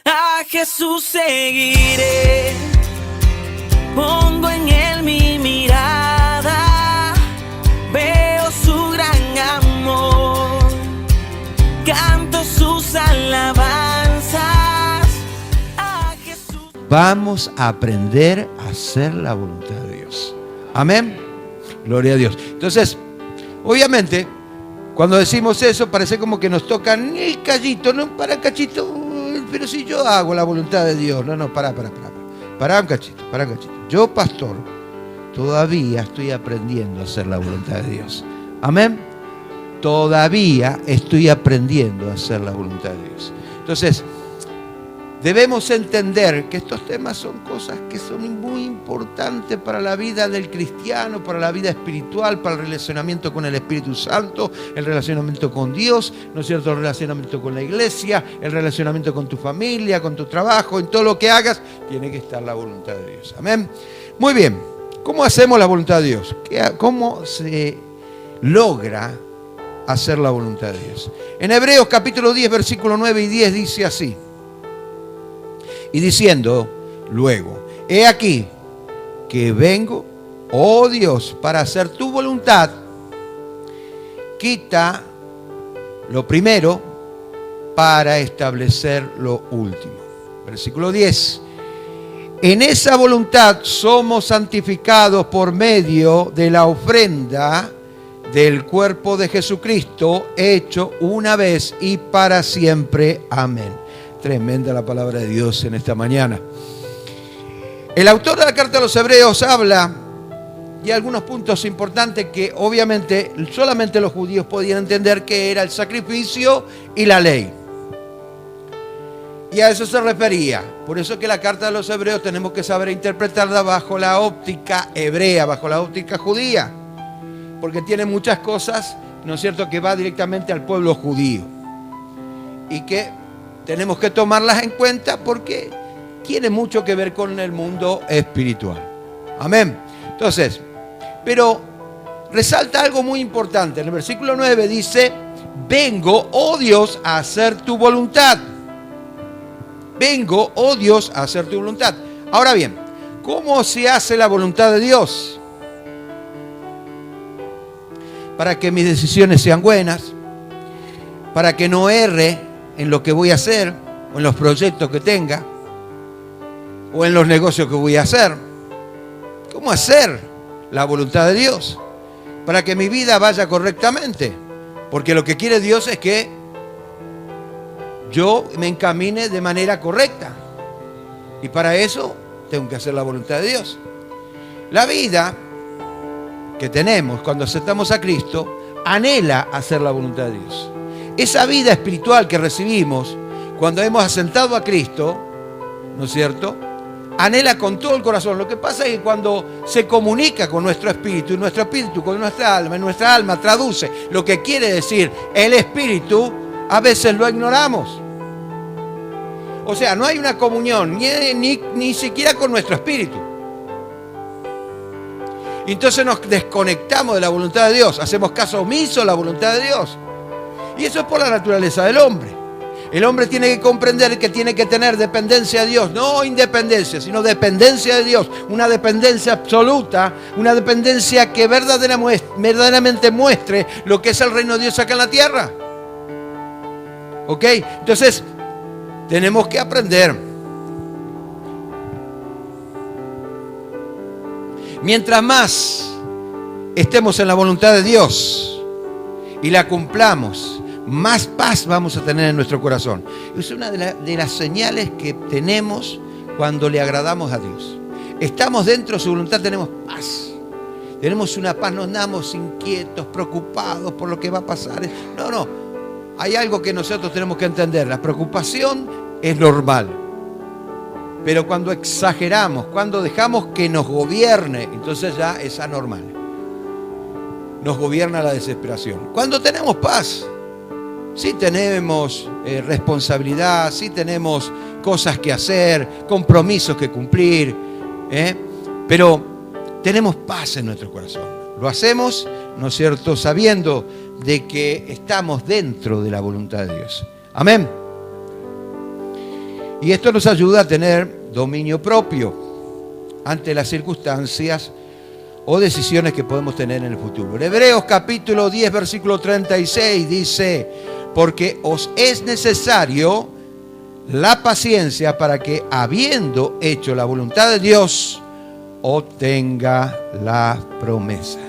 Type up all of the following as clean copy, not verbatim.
A Jesús seguiré, pongo en él mi mirada, veo su gran amor, canto sus alabanzas. A Jesús. Vamos a aprender a hacer la voluntad de Dios. Amén. Gloria a Dios. Entonces, obviamente, cuando decimos eso, parece como que nos tocan el cachito, ¿no? Para cachito, pero si yo hago la voluntad de Dios. No, para un cachito. Yo, pastor, todavía estoy aprendiendo a hacer la voluntad de Dios. Amén. Todavía estoy aprendiendo a hacer la voluntad de Dios. Entonces, debemos entender que estos temas son cosas que son muy importantes para la vida del cristiano, para la vida espiritual, para el relacionamiento con el Espíritu Santo, el relacionamiento con Dios, ¿no es cierto? El relacionamiento con la iglesia, el relacionamiento con tu familia, con tu trabajo, en todo lo que hagas, tiene que estar la voluntad de Dios. Amén. Muy bien. ¿Cómo hacemos la voluntad de Dios? ¿Cómo se logra hacer la voluntad de Dios? En Hebreos capítulo 10, versículo 9 y 10 dice así. Y diciendo luego, he aquí que vengo, oh Dios, para hacer tu voluntad. Quita lo primero para establecer lo último. Versículo 10. En esa voluntad somos santificados por medio de la ofrenda del cuerpo de Jesucristo, hecho una vez y para siempre. Amén. Tremenda la palabra de Dios en esta mañana. El autor de la carta a los Hebreos habla de algunos puntos importantes que obviamente solamente los judíos podían entender, que era el sacrificio y la ley. Y a eso se refería. Por eso que la carta de los Hebreos tenemos que saber interpretarla bajo la óptica hebrea, bajo la óptica judía. Porque tiene muchas cosas, ¿no es cierto?, que va directamente al pueblo judío. Y que tenemos que tomarlas en cuenta porque tiene mucho que ver con el mundo espiritual. Amén. Entonces, pero resalta algo muy importante. En el versículo 9 dice, vengo, oh Dios, a hacer tu voluntad. Vengo, oh Dios, a hacer tu voluntad. Ahora bien, ¿cómo se hace la voluntad de Dios? Para que mis decisiones sean buenas, para que no erre en lo que voy a hacer, o en los proyectos que tenga, o en los negocios que voy a hacer. ¿Cómo hacer la voluntad de Dios? Para que mi vida vaya correctamente. Porque lo que quiere Dios es que yo me encamine de manera correcta. Y para eso tengo que hacer la voluntad de Dios. La vida que tenemos cuando aceptamos a Cristo anhela hacer la voluntad de Dios. Esa vida espiritual que recibimos cuando hemos asentado a Cristo, ¿no es cierto?, anhela con todo el corazón. Lo que pasa es que cuando se comunica con nuestro espíritu, y nuestro espíritu con nuestra alma, y nuestra alma traduce lo que quiere decir el espíritu, a veces lo ignoramos. O sea, no hay una comunión ni siquiera con nuestro espíritu. Y entonces nos desconectamos de la voluntad de Dios, hacemos caso omiso a la voluntad de Dios. Y eso es por la naturaleza del hombre. El hombre tiene que comprender que tiene que tener dependencia de Dios, no independencia, sino dependencia de Dios, una dependencia absoluta, una dependencia que verdaderamente muestre lo que es el reino de Dios acá en la tierra. ¿Ok? Entonces, tenemos que aprender. Mientras más estemos en la voluntad de Dios y la cumplamos, más paz vamos a tener en nuestro corazón. Es una de las señales que tenemos cuando le agradamos a Dios. Estamos dentro de su voluntad, tenemos paz. Tenemos una paz, no andamos inquietos, preocupados por lo que va a pasar. No. Hay algo que nosotros tenemos que entender. La preocupación es normal. Pero cuando exageramos, cuando dejamos que nos gobierne, entonces ya es anormal. Nos gobierna la desesperación. Cuando tenemos paz, sí tenemos responsabilidad, sí tenemos cosas que hacer, compromisos que cumplir, pero tenemos paz en nuestro corazón. Lo hacemos, ¿no es cierto?, sabiendo de que estamos dentro de la voluntad de Dios. Amén. Y esto nos ayuda a tener dominio propio ante las circunstancias o decisiones que podemos tener en el futuro. En Hebreos capítulo 10, versículo 36 dice: porque os es necesario la paciencia para que, habiendo hecho la voluntad de Dios, obtenga la promesa.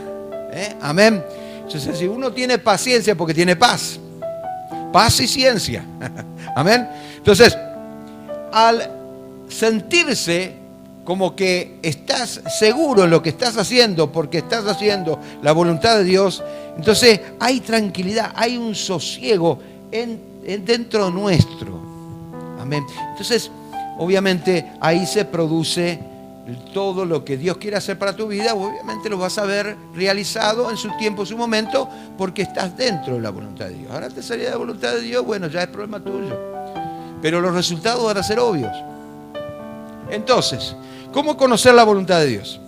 Amén. Entonces, si uno tiene paciencia, porque tiene paz. Paz y ciencia. Amén. Entonces, al sentirse como que estás seguro en lo que estás haciendo, porque estás haciendo la voluntad de Dios, entonces hay tranquilidad, hay un sosiego dentro nuestro. Amén. Entonces, obviamente, ahí se produce todo lo que Dios quiere hacer para tu vida. Obviamente lo vas a ver realizado en su tiempo, en su momento, porque estás dentro de la voluntad de Dios. Ahora te salía de la voluntad de Dios, bueno, ya es problema tuyo. Pero los resultados van a ser obvios. Entonces, ¿cómo conocer la voluntad de Dios?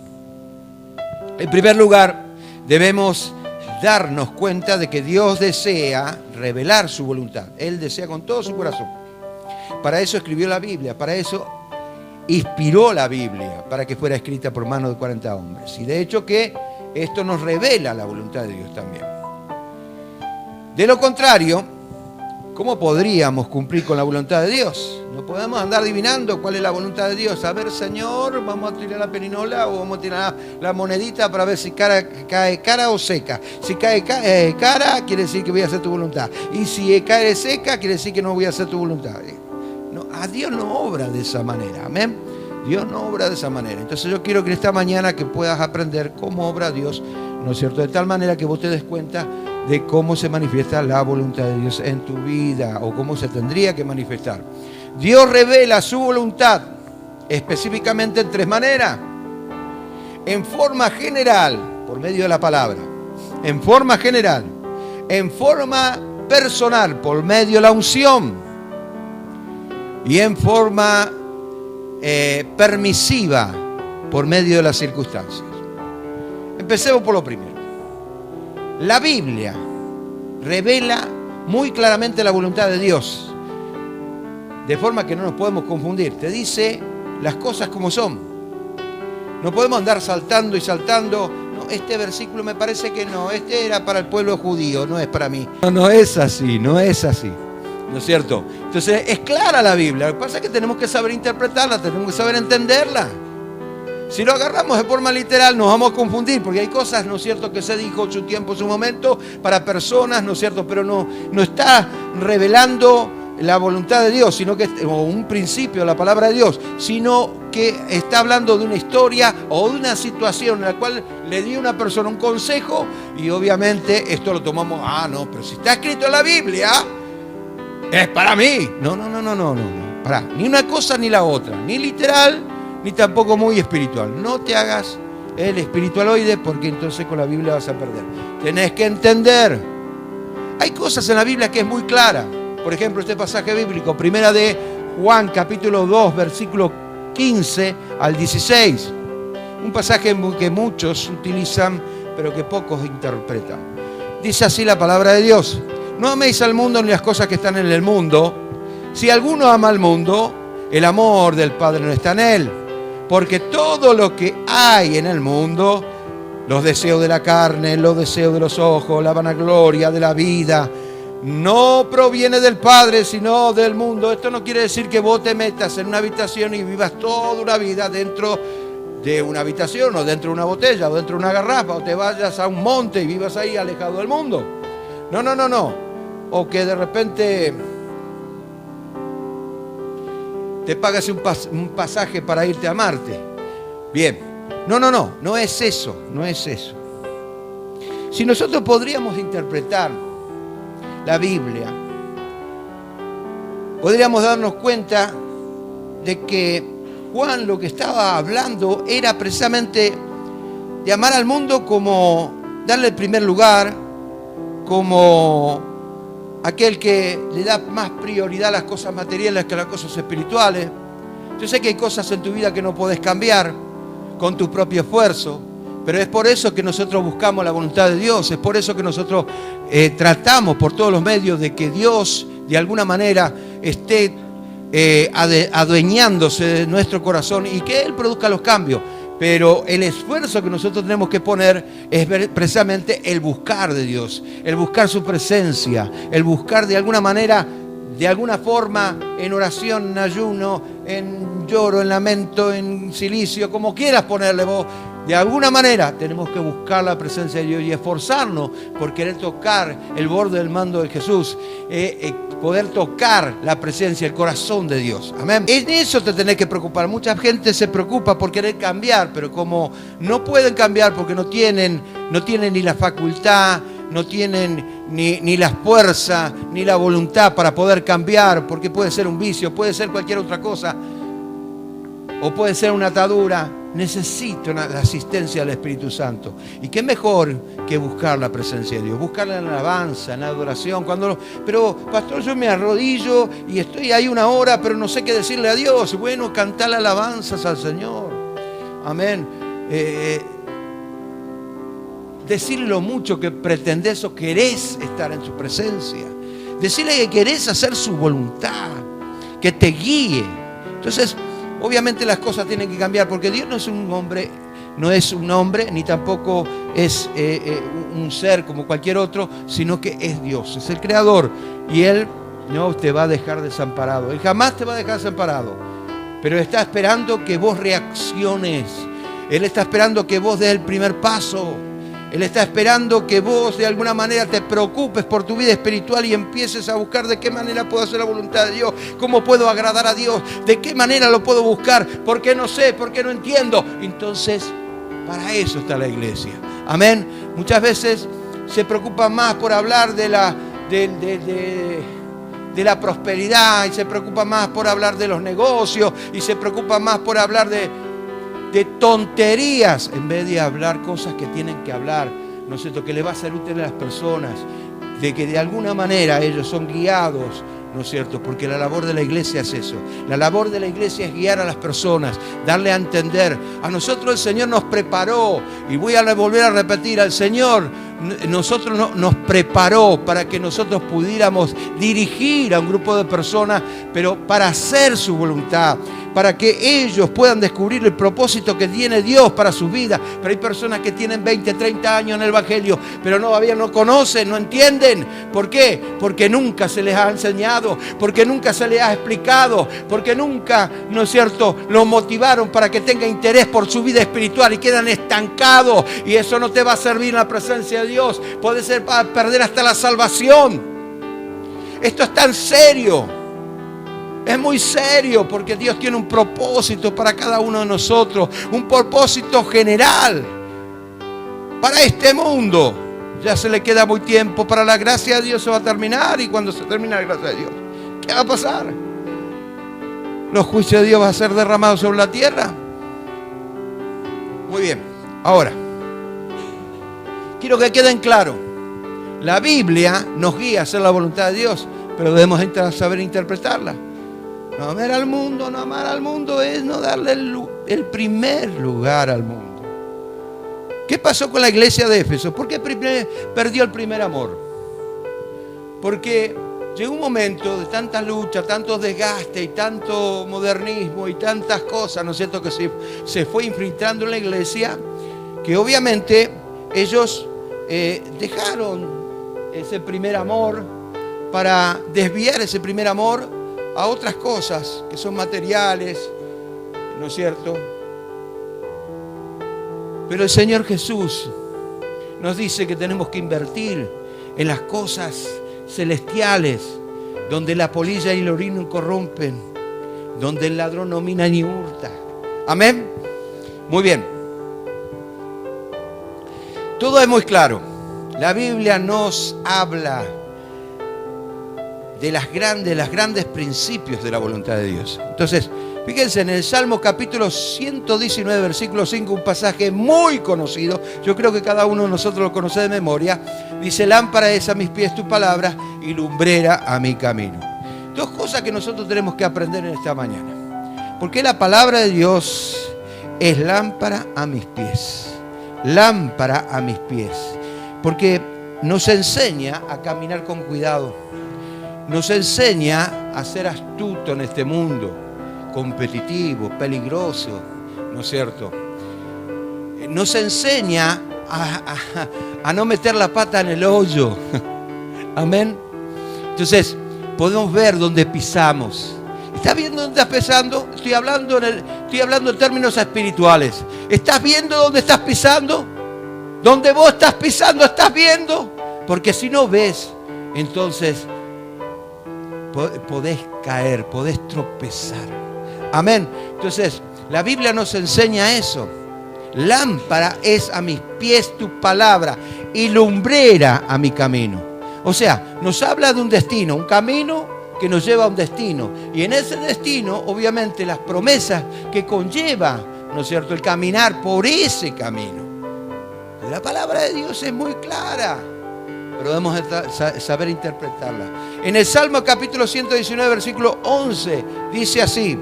En primer lugar, debemos darnos cuenta de que Dios desea revelar su voluntad. Él desea con todo su corazón. Para eso escribió la Biblia, para eso inspiró la Biblia, para que fuera escrita por manos de 40 hombres. Y de hecho que esto nos revela la voluntad de Dios también. De lo contrario, ¿cómo podríamos cumplir con la voluntad de Dios? No podemos andar adivinando cuál es la voluntad de Dios. A ver, Señor, vamos a tirar la perinola o vamos a tirar la monedita para ver si cae cara o seca. Si cae cara, quiere decir que voy a hacer tu voluntad. Y si cae seca, quiere decir que no voy a hacer tu voluntad. No, a Dios no obra de esa manera. Amén. Dios no obra de esa manera. Entonces yo quiero que esta mañana que puedas aprender cómo obra Dios, ¿no es cierto? De tal manera que vos te des cuenta de cómo se manifiesta la voluntad de Dios en tu vida, o cómo se tendría que manifestar. Dios revela su voluntad específicamente en tres maneras. En forma general, por medio de la palabra. En forma general. En forma personal, por medio de la unción. Y en forma permisiva, por medio de las circunstancias. Empecemos por lo primero. La Biblia revela muy claramente la voluntad de Dios, de forma que no nos podemos confundir. Te dice las cosas como son. No podemos andar saltando y saltando. No, este versículo me parece que no, este era para el pueblo judío, no es para mí. No es así, no es así. ¿No es cierto? Entonces es clara la Biblia. Lo que pasa es que tenemos que saber interpretarla, tenemos que saber entenderla. Si lo agarramos de forma literal nos vamos a confundir, porque hay cosas, ¿no es cierto?, que se dijo en su tiempo, en su momento, para personas, ¿no es cierto?, pero no está revelando la voluntad de Dios, sino que, o un principio de la palabra de Dios, sino que está hablando de una historia o de una situación en la cual le dio una persona un consejo, y obviamente esto lo tomamos, no, pero si está escrito en la Biblia, es para mí. No. Pará, ni una cosa ni la otra, ni literal, ni tampoco muy espiritual. No te hagas el espiritualoide, porque entonces con la Biblia vas a perder. Tenés que entender. Hay cosas en la Biblia que es muy clara. Por ejemplo, este pasaje bíblico, primera de Juan, capítulo 2, versículo 15 al 16. Un pasaje que muchos utilizan, pero que pocos interpretan. Dice así la palabra de Dios: no améis al mundo ni las cosas que están en el mundo. Si alguno ama al mundo, el amor del Padre no está en él. Porque todo lo que hay en el mundo, los deseos de la carne, los deseos de los ojos, la vanagloria de la vida, no proviene del Padre, sino del mundo. Esto no quiere decir que vos te metas en una habitación y vivas toda una vida dentro de una habitación, o dentro de una botella, o dentro de una garrafa, o te vayas a un monte y vivas ahí alejado del mundo. No. O que de repente te pagas un pasaje para irte a Marte. Bien. No es eso. Si nosotros podríamos interpretar la Biblia, podríamos darnos cuenta de que Juan lo que estaba hablando era precisamente de amar al mundo como darle el primer lugar, como aquel que le da más prioridad a las cosas materiales que a las cosas espirituales. Yo sé que hay cosas en tu vida que no podés cambiar con tu propio esfuerzo, pero es por eso que nosotros buscamos la voluntad de Dios, es por eso que nosotros tratamos por todos los medios de que Dios de alguna manera esté adueñándose de nuestro corazón y que Él produzca los cambios. Pero el esfuerzo que nosotros tenemos que poner es precisamente el buscar de Dios, el buscar su presencia, el buscar de alguna manera, de alguna forma, en oración, en ayuno, en lloro, en lamento, en silicio, como quieras ponerle vos. De alguna manera tenemos que buscar la presencia de Dios y esforzarnos por querer tocar el borde del manto de Jesús, poder tocar la presencia, el corazón de Dios. Amén. En eso te tenés que preocupar. Mucha gente se preocupa por querer cambiar, pero como no pueden cambiar porque no tienen ni la facultad, no tienen ni la fuerza, ni la voluntad para poder cambiar, porque puede ser un vicio, puede ser cualquier otra cosa, o puede ser una atadura. Necesito la asistencia del Espíritu Santo. Y qué mejor que buscar la presencia de Dios, buscarla en la alabanza, en la adoración. Pero pastor, yo me arrodillo y estoy ahí una hora, pero no sé qué decirle a Dios. Bueno, cantar alabanzas al Señor. Amén. Decirle lo mucho que pretendés o querés estar en su presencia. Decirle que querés hacer su voluntad, que te guíe. Entonces, obviamente las cosas tienen que cambiar, porque Dios no es un hombre, ni tampoco es un ser como cualquier otro, sino que es Dios, es el Creador. Y Él no te va a dejar desamparado. Él jamás te va a dejar desamparado. Pero está esperando que vos reacciones. Él está esperando que vos des el primer paso. Él está esperando que vos de alguna manera te preocupes por tu vida espiritual y empieces a buscar de qué manera puedo hacer la voluntad de Dios, cómo puedo agradar a Dios, de qué manera lo puedo buscar, porque no sé, porque no entiendo. Entonces, para eso está la iglesia. Amén. Muchas veces se preocupan más por hablar de la prosperidad, y se preocupa más por hablar de los negocios, y se preocupa más por hablar de tonterías, en vez de hablar cosas que tienen que hablar, ¿no es cierto?, que le va a ser útil a las personas, de que de alguna manera ellos son guiados, ¿no es cierto?, porque la labor de la iglesia es eso. La labor de la iglesia es guiar a las personas, darle a entender. A nosotros el Señor nos preparó, y voy a volver a repetir, al Señor nos preparó para que nosotros pudiéramos dirigir a un grupo de personas, pero para hacer su voluntad, para que ellos puedan descubrir el propósito que tiene Dios para sus vidas. Pero hay personas que tienen 20, 30 años en el Evangelio, pero todavía no conocen, no entienden. ¿Por qué? Porque nunca se les ha enseñado, porque nunca se les ha explicado, porque nunca, ¿no es cierto?, los motivaron para que tenga interés por su vida espiritual, y quedan estancados, y eso no te va a servir en la presencia de Dios. Puede ser para perder hasta la salvación. Esto es tan serio. Es muy serio, porque Dios tiene un propósito para cada uno de nosotros, un propósito general para este mundo. Ya se le queda muy tiempo, para la gracia de Dios se va a terminar, y cuando se termine la gracia de Dios, ¿qué va a pasar? Los juicios de Dios van a ser derramados sobre la tierra. Muy bien, ahora quiero que queden claro, la Biblia nos guía a hacer la voluntad de Dios, pero debemos saber interpretarla. No amar al mundo es no darle el primer lugar al mundo. ¿Qué pasó con la iglesia de Éfeso? ¿Por qué perdió el primer amor? Porque llegó un momento de tanta lucha, tanto desgaste y tanto modernismo y tantas cosas, ¿no es cierto?, que se fue infiltrando en la iglesia, que obviamente ellos dejaron ese primer amor para desviar ese primer amor a otras cosas que son materiales, ¿no es cierto? Pero el Señor Jesús nos dice que tenemos que invertir en las cosas celestiales, donde la polilla y el orino corrompen, donde el ladrón no mina ni hurta. Amén. Muy bien. Todo es muy claro. La Biblia nos habla de los grandes principios de la voluntad de Dios. Entonces, fíjense en el Salmo capítulo 119, versículo 5, un pasaje muy conocido. Yo creo que cada uno de nosotros lo conoce de memoria. Dice: lámpara es a mis pies tu palabra y lumbrera a mi camino. Dos cosas que nosotros tenemos que aprender en esta mañana. Porque la palabra de Dios es lámpara a mis pies. Lámpara a mis pies. Porque nos enseña a caminar con cuidado. nos enseña a ser astuto en este mundo, competitivo, peligroso, ¿no es cierto? Nos enseña a no meter la pata en el hoyo. Amén. Entonces, podemos ver dónde pisamos. ¿Estás viendo dónde estás pisando? Estoy hablando en términos espirituales. ¿Estás viendo dónde estás pisando? ¿Dónde vos estás pisando? ¿Estás viendo? Porque si no ves, entonces podés caer, podés tropezar. Amén. Entonces, la Biblia nos enseña eso. Lámpara es a mis pies tu palabra y lumbrera a mi camino. O sea, nos habla de un destino, un camino que nos lleva a un destino. Y en ese destino, obviamente, las promesas que conlleva, ¿no es cierto?, el caminar por ese camino. La palabra de Dios es muy clara, pero debemos saber interpretarla. En el Salmo capítulo 119, versículo 11, dice así: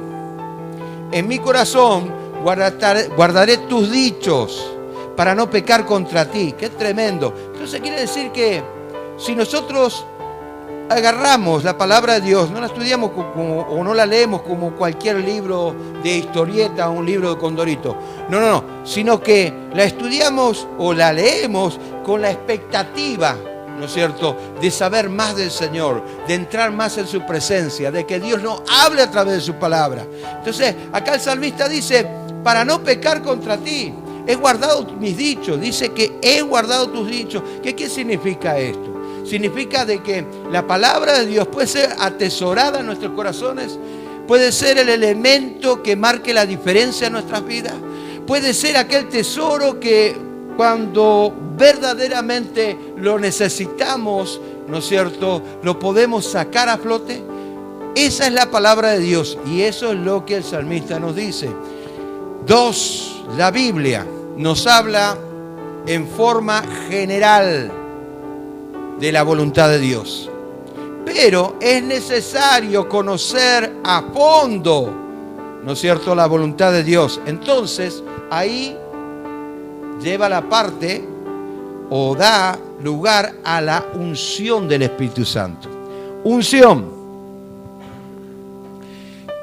en mi corazón guardaré tus dichos para no pecar contra ti. ¡Qué tremendo! Entonces quiere decir que si nosotros agarramos la palabra de Dios, no la estudiamos o no la leemos como cualquier libro de historieta o un libro de Condorito. No, sino que la estudiamos o la leemos con la expectativa, ¿no es cierto?, de saber más del Señor, de entrar más en su presencia, de que Dios nos hable a través de su palabra. Entonces, acá el salmista dice, para no pecar contra ti, he guardado mis dichos. Dice que he guardado tus dichos. ¿Qué significa esto? Significa de que la palabra de Dios puede ser atesorada en nuestros corazones, puede ser el elemento que marque la diferencia en nuestras vidas, puede ser aquel tesoro que cuando verdaderamente lo necesitamos, ¿no es cierto?, lo podemos sacar a flote. Esa es la palabra de Dios y eso es lo que el salmista nos dice. 2. La Biblia nos habla en forma general de la voluntad de Dios. Pero es necesario conocer a fondo, ¿no es cierto?, la voluntad de Dios. Entonces, ahí lleva la parte o da lugar a la unción del Espíritu Santo. Unción.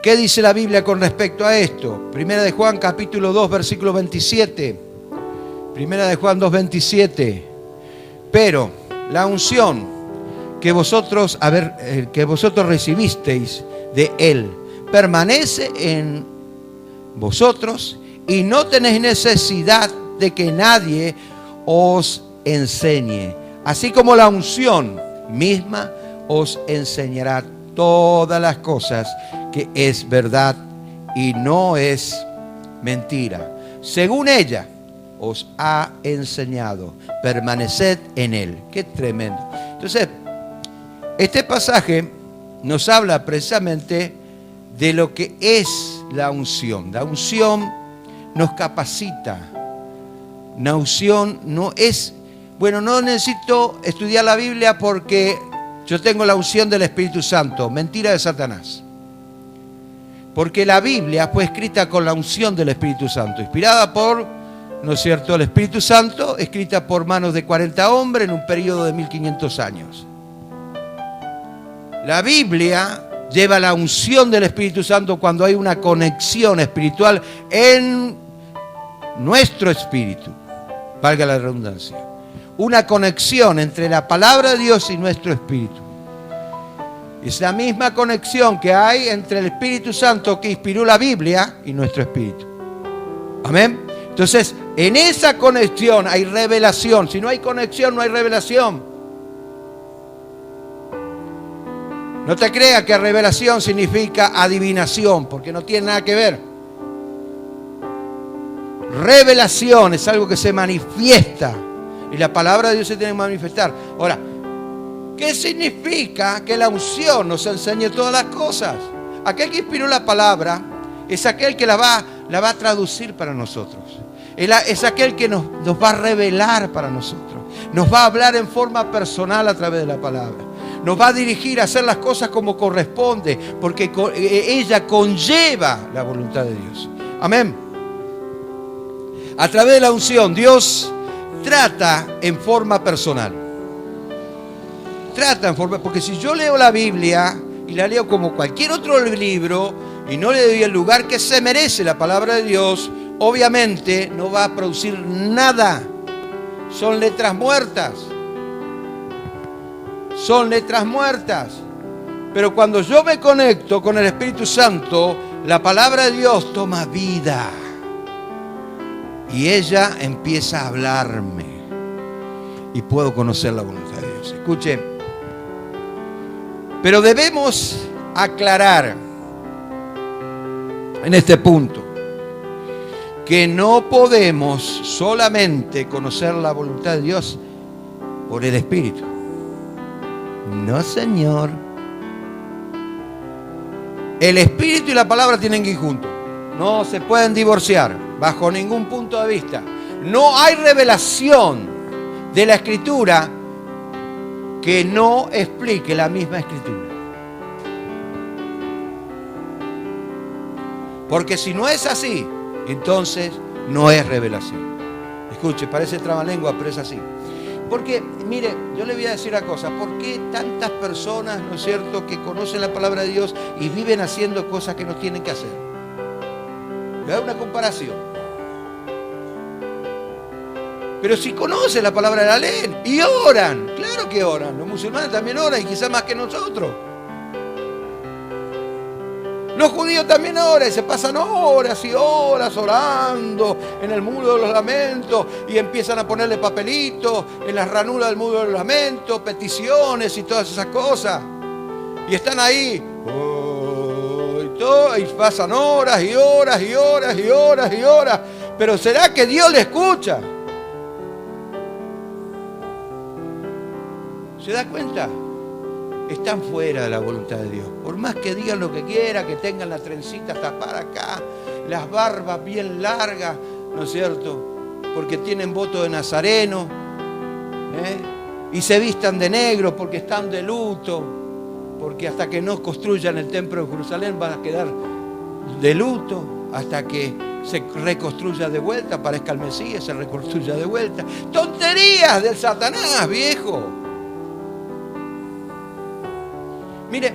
¿Qué dice la Biblia con respecto a esto? Primera de Juan capítulo 2, versículo 27. Primera de Juan 2, 27. Pero la unción que vosotros recibisteis de Él permanece en vosotros y no tenéis necesidad de que nadie os enseñe. Así como la unción misma os enseñará todas las cosas que es verdad y no es mentira. Según ella os ha enseñado, permaneced en él. Qué tremendo. Entonces, este pasaje nos habla precisamente de lo que es la unción. La unción nos capacita. La unción no es, no necesito estudiar la Biblia porque yo tengo la unción del Espíritu Santo. Mentira de Satanás. Porque la Biblia fue escrita con la unción del Espíritu Santo, inspirada por, ¿no es cierto?, el Espíritu Santo, escrita por manos de 40 hombres en un periodo de 1500 años. La Biblia lleva la unción del Espíritu Santo cuando hay una conexión espiritual en nuestro espíritu, valga la redundancia. Una conexión entre la palabra de Dios y nuestro espíritu. Es la misma conexión que hay entre el Espíritu Santo que inspiró la Biblia y nuestro espíritu. Amén. Entonces, en esa conexión hay revelación. Si no hay conexión, no hay revelación. No te creas que revelación significa adivinación, porque no tiene nada que ver. Revelación es algo que se manifiesta y la palabra de Dios se tiene que manifestar. Ahora, ¿qué significa que la unción nos enseñe todas las cosas? Aquel que inspiró la palabra es aquel que la va a traducir para nosotros. Es aquel que nos va a revelar para nosotros. Nos va a hablar en forma personal a través de la palabra. Nos va a dirigir a hacer las cosas como corresponde, porque ella conlleva la voluntad de Dios. Amén. A través de la unción, Dios trata en forma personal. trata en forma, porque si yo leo la Biblia y la leo como cualquier otro libro y no le doy el lugar que se merece la palabra de Dios, obviamente no va a producir nada. Son letras muertas. Son letras muertas. Pero cuando yo me conecto con el Espíritu Santo, la palabra de Dios toma vida. Y ella empieza a hablarme. Y puedo conocer la voluntad de Dios. Escuchen. Pero debemos aclarar en este punto que no podemos solamente conocer la voluntad de Dios por el Espíritu. No, Señor. El Espíritu y la palabra tienen que ir juntos. No se pueden divorciar bajo ningún punto de vista. No hay revelación de la Escritura que no explique la misma Escritura. Porque si no es así, entonces no es revelación. Escuche, parece trabalengua, pero es así. Porque, mire, yo le voy a decir una cosa. ¿Por qué tantas personas, no es cierto, que conocen la palabra de Dios y viven haciendo cosas que no tienen que hacer? Le hago una comparación. Pero si conocen la palabra, la leen y oran. Claro que oran. Los musulmanes también oran y quizás más que nosotros. Los judíos también oran y se pasan horas y horas orando en el muro de los lamentos y empiezan a ponerle papelitos en las ranuras del muro de los lamentos, peticiones y todas esas cosas. Y están ahí y pasan horas y horas y horas y horas y horas. Pero ¿será que Dios le escucha? ¿Se da cuenta? Están fuera de la voluntad de Dios. Por más que digan lo que quieran, que tengan la trencita tapada acá, las barbas bien largas, ¿no es cierto? Porque tienen voto de nazareno, y se vistan de negro porque están de luto, porque hasta que no construyan el templo de Jerusalén van a quedar de luto, hasta que se reconstruya de vuelta, aparezca el Mesías, se reconstruya de vuelta. ¡Tonterías del Satanás, viejo! Mire,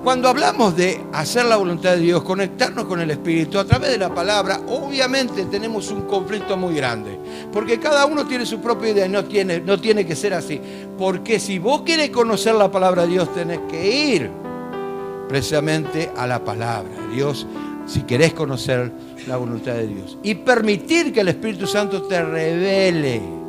cuando hablamos de hacer la voluntad de Dios, conectarnos con el Espíritu a través de la palabra, obviamente tenemos un conflicto muy grande. Porque cada uno tiene su propia idea y no tiene que ser así. Porque si vos querés conocer la palabra de Dios, tenés que ir precisamente a la palabra de Dios, si querés conocer la voluntad de Dios. Y permitir que el Espíritu Santo te revele.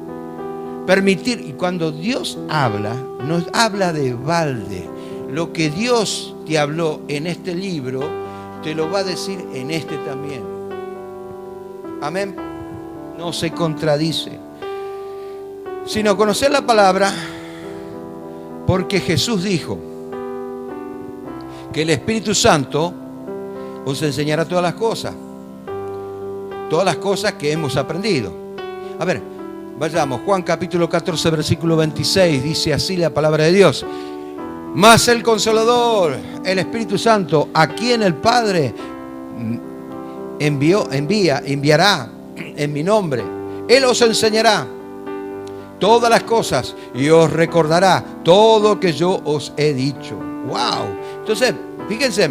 Permitir, y cuando Dios habla, nos habla de balde. Lo que Dios te habló en este libro, te lo va a decir en este también. Amén. No se contradice. Sino conocer la palabra, porque Jesús dijo que el Espíritu Santo os enseñará todas las cosas que hemos aprendido. A ver, vayamos, Juan capítulo 14, versículo 26, dice así la palabra de Dios. Mas el Consolador, el Espíritu Santo, a quien el Padre enviará en mi nombre, Él os enseñará todas las cosas y os recordará todo lo que yo os he dicho. ¡Wow! Entonces, fíjense,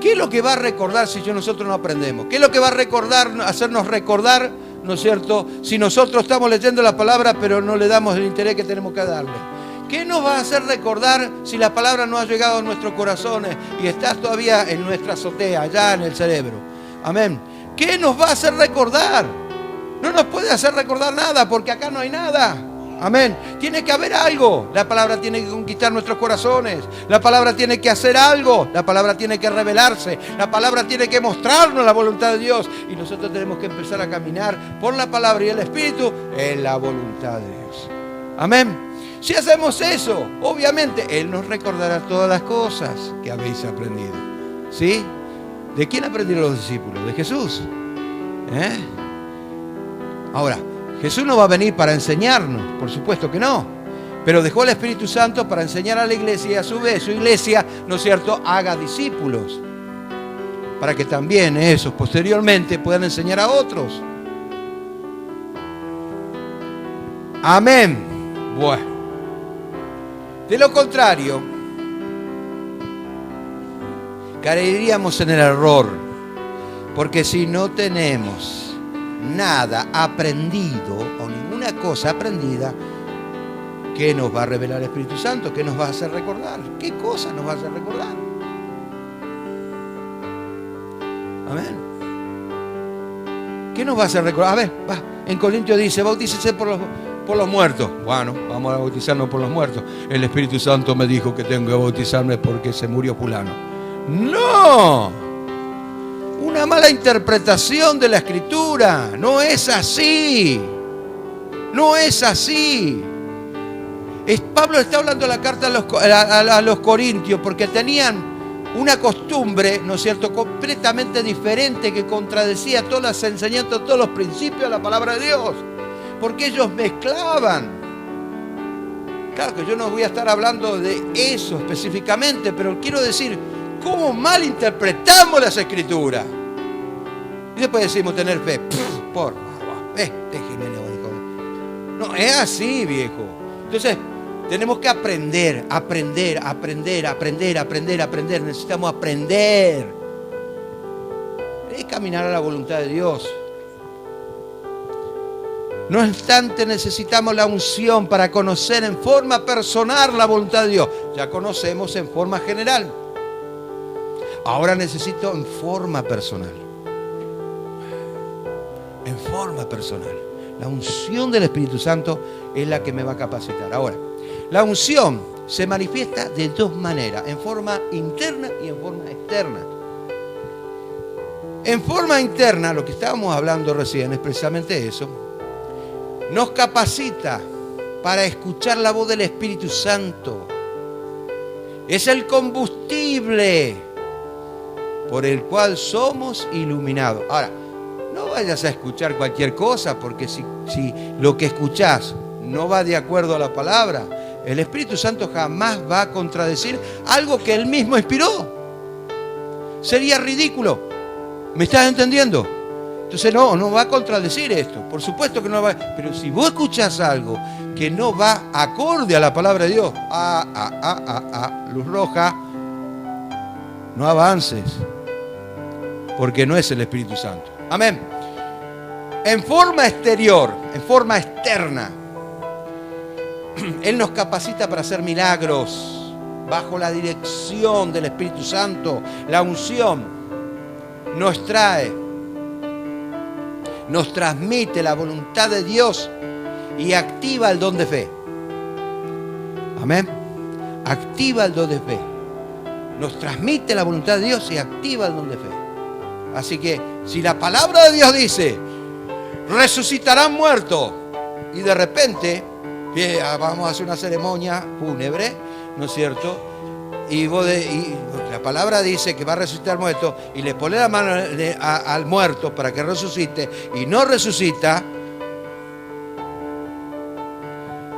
¿qué es lo que va a recordar si nosotros no aprendemos? ¿Qué es lo que va a recordar, hacernos recordar, ¿no es cierto? Si nosotros estamos leyendo la palabra pero no le damos el interés que tenemos que darle. ¿Qué nos va a hacer recordar si la palabra no ha llegado a nuestros corazones y está todavía en nuestra azotea, allá en el cerebro? Amén. ¿Qué nos va a hacer recordar? No nos puede hacer recordar nada porque acá no hay nada. Amén. Tiene que haber algo. La palabra tiene que conquistar nuestros corazones. La palabra tiene que hacer algo. La palabra tiene que revelarse. La palabra tiene que mostrarnos la voluntad de Dios. Y nosotros tenemos que empezar a caminar por la palabra y el Espíritu en la voluntad de Dios. Amén. Si hacemos eso, obviamente Él nos recordará todas las cosas que habéis aprendido. ¿Sí? ¿De quién aprendieron los discípulos? De Jesús. Ahora, Jesús no va a venir para enseñarnos, por supuesto que no. Pero dejó el Espíritu Santo para enseñar a la iglesia y a su vez su iglesia, ¿no es cierto?, haga discípulos. Para que también esos posteriormente puedan enseñar a otros. Amén. Bueno. De lo contrario, caeríamos en el error, porque si no tenemos nada aprendido o ninguna cosa aprendida, ¿qué nos va a revelar el Espíritu Santo? ¿Qué nos va a hacer recordar? ¿Qué cosa nos va a hacer recordar? Amén. ¿Qué nos va a hacer recordar? A ver, va, en Corintios dice, bautícese por los muertos. Bueno, vamos a bautizarnos por los muertos. El Espíritu Santo me dijo que tengo que bautizarme porque se murió fulano. ¡No! Una mala interpretación de la Escritura. No es así. No es así. Pablo está hablando la carta a los Corintios porque tenían una costumbre, ¿no es cierto?, completamente diferente que contradecía todas las enseñanzas, todos los principios de la palabra de Dios. Porque ellos mezclaban. Claro que yo no voy a estar hablando de eso específicamente, pero quiero decir cómo malinterpretamos las Escrituras. Y después decimos tener fe. Por favor, déjeme. No, es así, viejo. Entonces, tenemos que aprender. Necesitamos aprender. Es caminar a la voluntad de Dios. No obstante, necesitamos la unción para conocer en forma personal la voluntad de Dios. Ya conocemos en forma general. Ahora necesito en forma personal. En forma personal. La unción del Espíritu Santo es la que me va a capacitar. Ahora, la unción se manifiesta de dos maneras, en forma interna y en forma externa. En forma interna, lo que estábamos hablando recién es precisamente eso, nos capacita para escuchar la voz del Espíritu Santo. Es el combustible por el cual somos iluminados. Ahora, no vayas a escuchar cualquier cosa, porque si lo que escuchás no va de acuerdo a la palabra, el Espíritu Santo jamás va a contradecir algo que Él mismo inspiró. Sería ridículo. ¿Me estás entendiendo? Entonces no va a contradecir esto. Por supuesto que no va. Pero si vos escuchás algo que no va acorde a la palabra de Dios, luz roja, no avances, porque no es el Espíritu Santo. Amén. En forma exterior, en forma externa, Él nos capacita para hacer milagros bajo la dirección del Espíritu Santo. La unción nos transmite la voluntad de Dios y activa el don de fe. Amén. Activa el don de fe. Nos transmite la voluntad de Dios y activa el don de fe. Así que si la palabra de Dios dice resucitarán muertos y de repente vamos a hacer una ceremonia fúnebre, ¿no es cierto? Y la palabra dice que va a resucitar muerto y le pone la mano al muerto para que resucite y no resucita,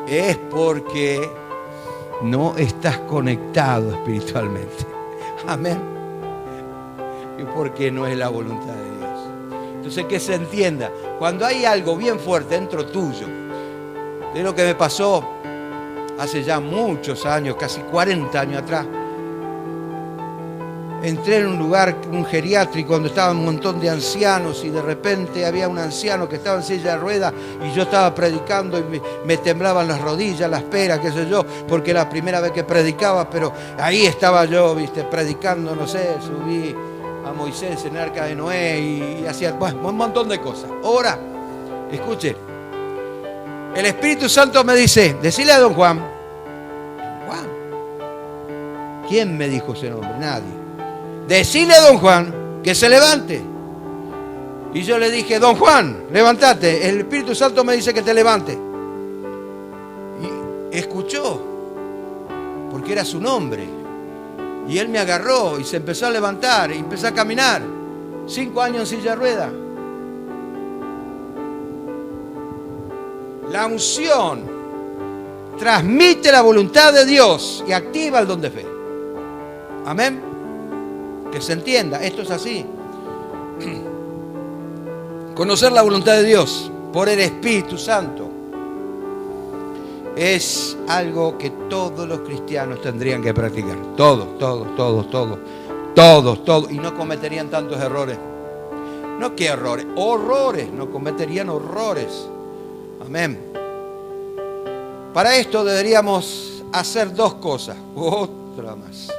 es porque no estás conectado espiritualmente. Amén. Y porque no es la voluntad de Dios. Entonces, que se entienda, cuando hay algo bien fuerte dentro tuyo, de lo que me pasó hace ya muchos años, casi 40 años atrás. Entré en un lugar, un geriátrico, donde estaban un montón de ancianos y de repente había un anciano que estaba en silla de ruedas y yo estaba predicando y me temblaban las rodillas, las peras, qué sé yo, porque era la primera vez que predicaba, pero ahí estaba yo, predicando, no sé, subí a Moisés en el arca de Noé y hacía un montón de cosas. Ahora, escuche, el Espíritu Santo me dice, decile a don Juan. Juan. ¿Quién me dijo ese nombre? Nadie. Decile a don Juan que se levante. Y yo le dije, don Juan, levántate. El Espíritu Santo me dice que te levante. Y escuchó, porque era su nombre. Y él me agarró y se empezó a levantar y empezó a caminar. 5 años en silla de ruedas. La unción transmite la voluntad de Dios y activa el don de fe. Amén. Que se entienda, esto es así. Conocer la voluntad de Dios por el Espíritu Santo es algo que todos los cristianos tendrían que practicar. Todos. Y no cometerían tantos errores. No, ¿qué errores? Horrores. No cometerían horrores. Amén. Para esto deberíamos hacer dos cosas. Otra más.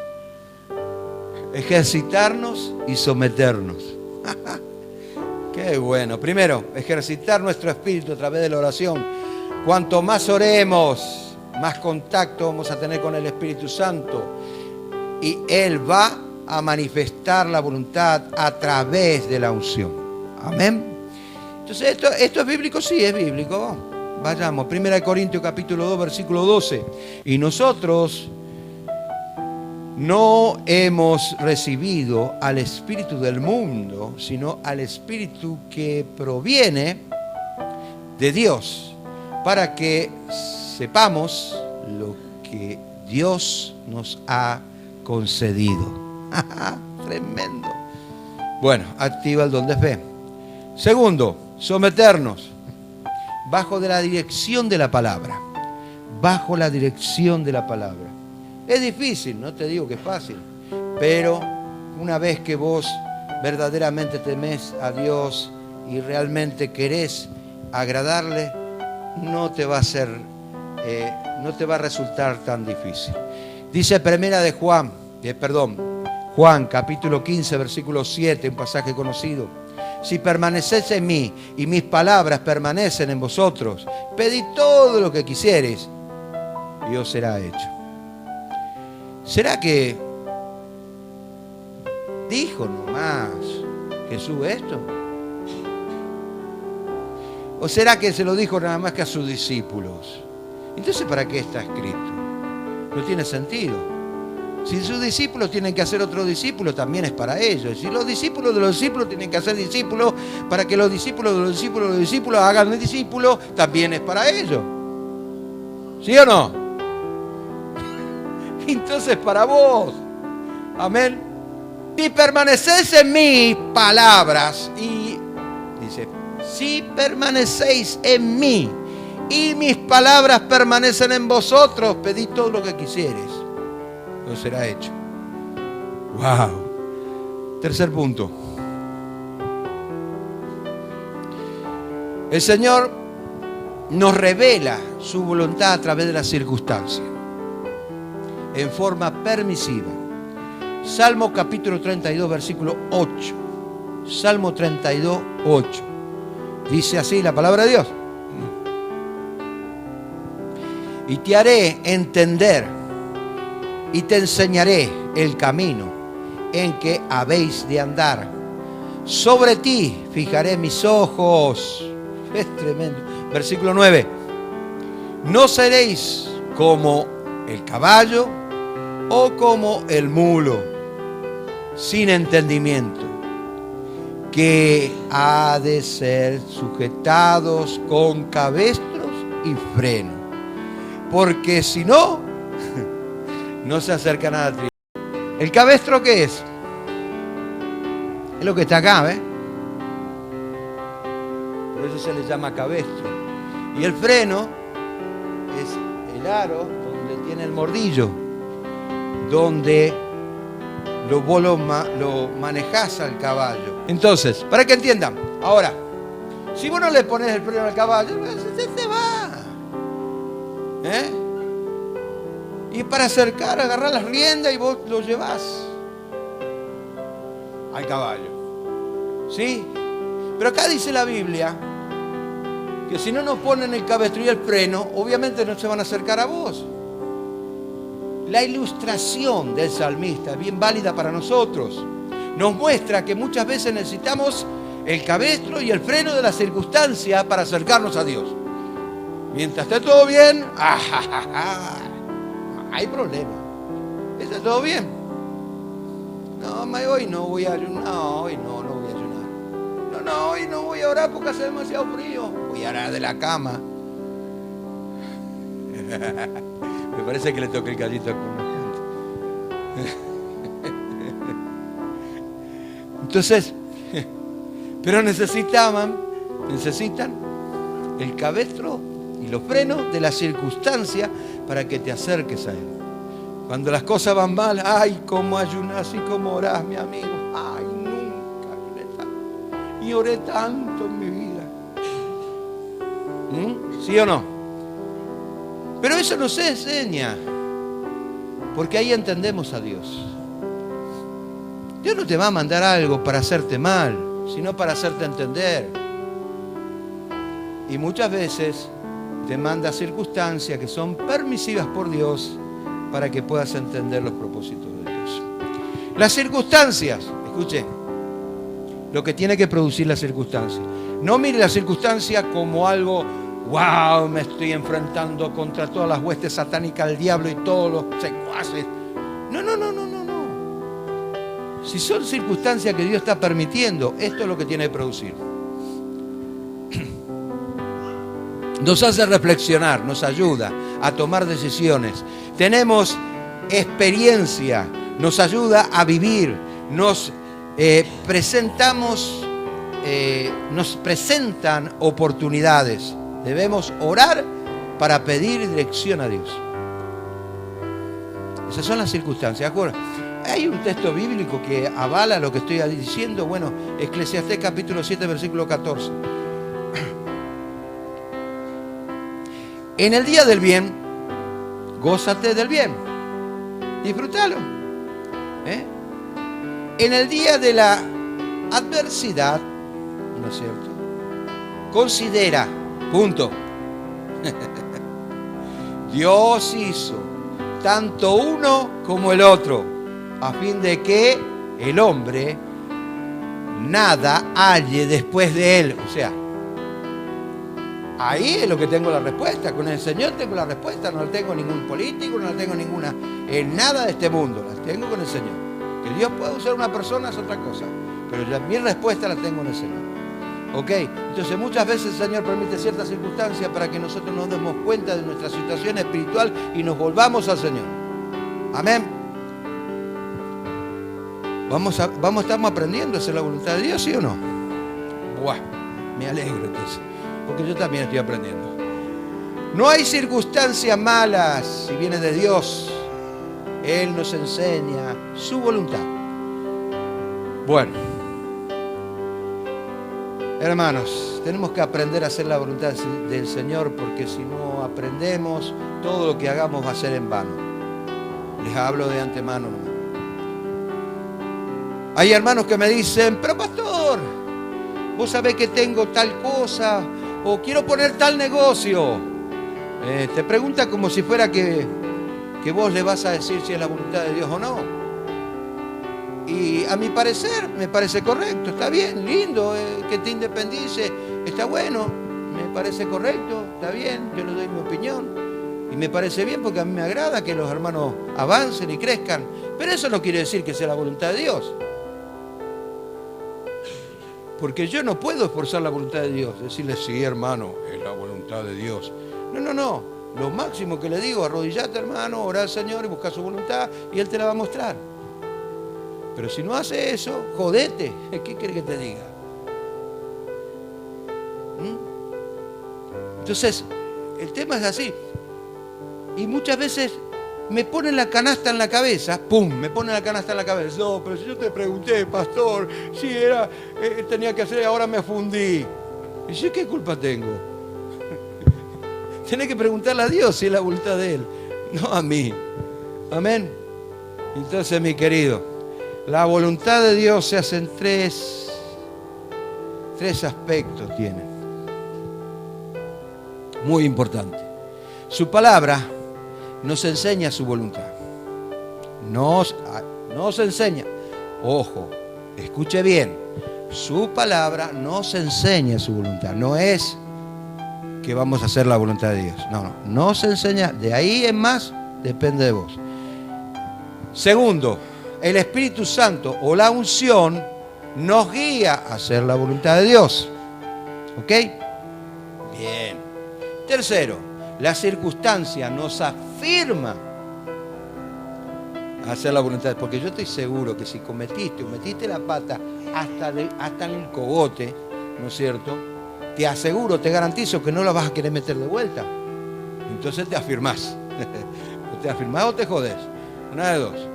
Ejercitarnos y someternos. Qué bueno. Primero, ejercitar nuestro espíritu a través de la oración. Cuanto más oremos, más contacto vamos a tener con el Espíritu Santo. Y Él va a manifestar la voluntad a través de la unción. Amén. Entonces, ¿esto es bíblico? Sí, es bíblico. Vayamos, 1 Corintios capítulo 2, versículo 12. Y nosotros no hemos recibido al espíritu del mundo, sino al espíritu que proviene de Dios, para que sepamos lo que Dios nos ha concedido. Tremendo. Bueno, activa el don de fe. Segundo, someternos bajo de la dirección de la palabra. Bajo la dirección de la palabra. Es difícil, no te digo que es fácil, pero una vez que vos verdaderamente temés a Dios y realmente querés agradarle, no te va a resultar tan difícil. Dice primera de Juan capítulo 15, versículo 7, un pasaje conocido. Si permanecéis en mí y mis palabras permanecen en vosotros, pedid todo lo que quisiereis y os será hecho. ¿Será que dijo nomás Jesús esto? ¿O será que se lo dijo nada más que a sus discípulos? Entonces, ¿para qué está escrito? No tiene sentido. Si sus discípulos tienen que hacer otros discípulos, también es para ellos. Si los discípulos de los discípulos tienen que hacer discípulos, para que los discípulos de los discípulos hagan discípulos, también es para ellos. ¿Sí o no? Entonces para vos, amén. Si permanecéis en mis palabras, y dice, si permanecéis en mí y mis palabras permanecen en vosotros, pedid todo lo que quisieres, os será hecho. Wow. Tercer punto. El Señor nos revela su voluntad a través de las circunstancias, en forma permisiva. Salmo capítulo 32, versículo 8. Salmo 32, 8. Dice así la palabra de Dios. Y te haré entender y te enseñaré el camino en que habéis de andar. Sobre ti fijaré mis ojos. Es tremendo. Versículo 9. No seréis como el caballo o como el mulo sin entendimiento, que ha de ser sujetados con cabestros y freno, porque si no, no se acercan a la tribu. ¿El cabestro qué es? Es lo que está acá, ¿ves? Por eso se le llama cabestro. Y el freno es el aro donde tiene el mordillo, donde vos lo manejás al caballo. Entonces, para que entiendan, ahora, si vos no le pones el freno al caballo, se va. Y para acercar, agarrar las riendas y vos lo llevás al caballo. ¿Sí? Pero acá dice la Biblia que si no nos ponen el cabestro y el freno, obviamente no se van a acercar a vos. La ilustración del salmista es bien válida para nosotros. Nos muestra que muchas veces necesitamos el cabestro y el freno de la circunstancia para acercarnos a Dios. Mientras esté todo bien, hay problema. ¿Está todo bien? No, hoy no voy a ayunar. No, hoy no voy a ayunar. No, hoy no voy a orar porque hace demasiado frío. Voy a orar de la cama. Me parece que le toqué el gallito con una gente. Entonces, pero necesitan el cabestro y y los frenos de la circunstancia para que te acerques a Él. Cuando las cosas van mal, ay, cómo ayunás y cómo orás, mi amigo. Ay, nunca oré tanto. Y oré tanto en mi vida. ¿Sí o no? Pero eso no se enseña. Porque ahí entendemos a Dios. Dios no te va a mandar algo para hacerte mal, sino para hacerte entender. Y muchas veces te manda circunstancias que son permisivas por Dios para que puedas entender los propósitos de Dios. Las circunstancias, escuche, lo que tiene que producir la circunstancia. No mire la circunstancia como algo, wow, me estoy enfrentando contra todas las huestes satánicas del diablo y todos los secuaces. No. Si son circunstancias que Dios está permitiendo, esto es lo que tiene que producir. Nos hace reflexionar, nos ayuda a tomar decisiones. Tenemos experiencia, nos ayuda a vivir, nos presentan oportunidades. Debemos orar para pedir dirección a Dios. Esas son las circunstancias. Ahora, hay un texto bíblico que avala lo que estoy diciendo. Bueno, Eclesiastés capítulo 7, versículo 14. En el día del bien, gózate del bien. Disfrútalo. En el día de la adversidad, ¿no es cierto? Considera, punto. Dios hizo tanto uno como el otro, a fin de que el hombre nada halle después de él. O sea, ahí es lo que tengo la respuesta. Con el Señor tengo la respuesta. No la tengo ningún político, no la tengo ninguna en nada de este mundo. La tengo con el Señor. Que Dios pueda usar una persona es otra cosa. Pero mi respuesta la tengo en el Señor. ¿Ok? Entonces muchas veces el Señor permite ciertas circunstancias para que nosotros nos demos cuenta de nuestra situación espiritual y nos volvamos al Señor. Amén. Estamos aprendiendo a hacer la voluntad de Dios, ¿sí o no? Buah, me alegro entonces. Porque yo también estoy aprendiendo. No hay circunstancias malas si viene de Dios. Él nos enseña su voluntad. Bueno, hermanos, tenemos que aprender a hacer la voluntad del Señor, porque si no aprendemos, todo lo que hagamos va a ser en vano. Les hablo de antemano nomás. Hay hermanos que me dicen, pero pastor, vos sabés que tengo tal cosa, o quiero poner tal negocio. Te pregunta como si fuera que vos le vas a decir si es la voluntad de Dios o no. Y a mi parecer, me parece correcto, está bien, lindo, que te independice, está bueno, me parece correcto, está bien, yo le doy mi opinión. Y me parece bien porque a mí me agrada que los hermanos avancen y crezcan. Pero eso no quiere decir que sea la voluntad de Dios. Porque yo no puedo esforzar la voluntad de Dios, decirle, sí, hermano, es la voluntad de Dios. No. Lo máximo que le digo, arrodillate, hermano, orá al Señor y busca su voluntad y Él te la va a mostrar. Pero si no hace eso, jodete. ¿Qué quiere que te diga? Entonces, el tema es así. Y muchas veces me ponen la canasta en la cabeza, ¡pum! Me ponen la canasta en la cabeza. No, pero si yo te pregunté, pastor, si era, tenía que hacer, ahora me fundí. ¿Y yo qué culpa tengo? Tenés que preguntarle a Dios si es la voluntad de Él, no a mí. Amén. Entonces, mi querido, la voluntad de Dios se hace en tres aspectos, tiene. Muy importante. Su palabra nos enseña su voluntad. Nos enseña. Ojo, escuche bien. Su palabra nos enseña su voluntad. No es que vamos a hacer la voluntad de Dios. No. Nos enseña. De ahí en más depende de vos. Segundo, el Espíritu Santo o la unción nos guía a hacer la voluntad de Dios. ¿Ok? Bien. Tercero, la circunstancia nos afirma a hacer la voluntad. Porque yo estoy seguro que si metiste la pata hasta en el cogote, ¿no es cierto? Te aseguro, te garantizo que no la vas a querer meter de vuelta. Entonces te afirmás. O te afirmás o te jodes. Una de dos.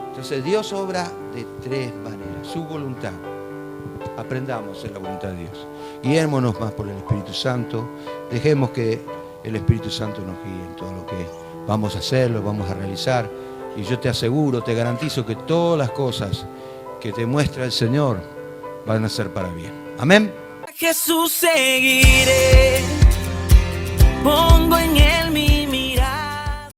Entonces Dios obra de tres maneras. Su voluntad. Aprendamos en la voluntad de Dios. Guiémonos más por el Espíritu Santo. Dejemos que el Espíritu Santo nos guíe en todo lo que vamos a hacer, lo vamos a realizar. Y yo te aseguro, te garantizo que todas las cosas que te muestra el Señor van a ser para bien. Amén. A Jesús seguiré, pongo en él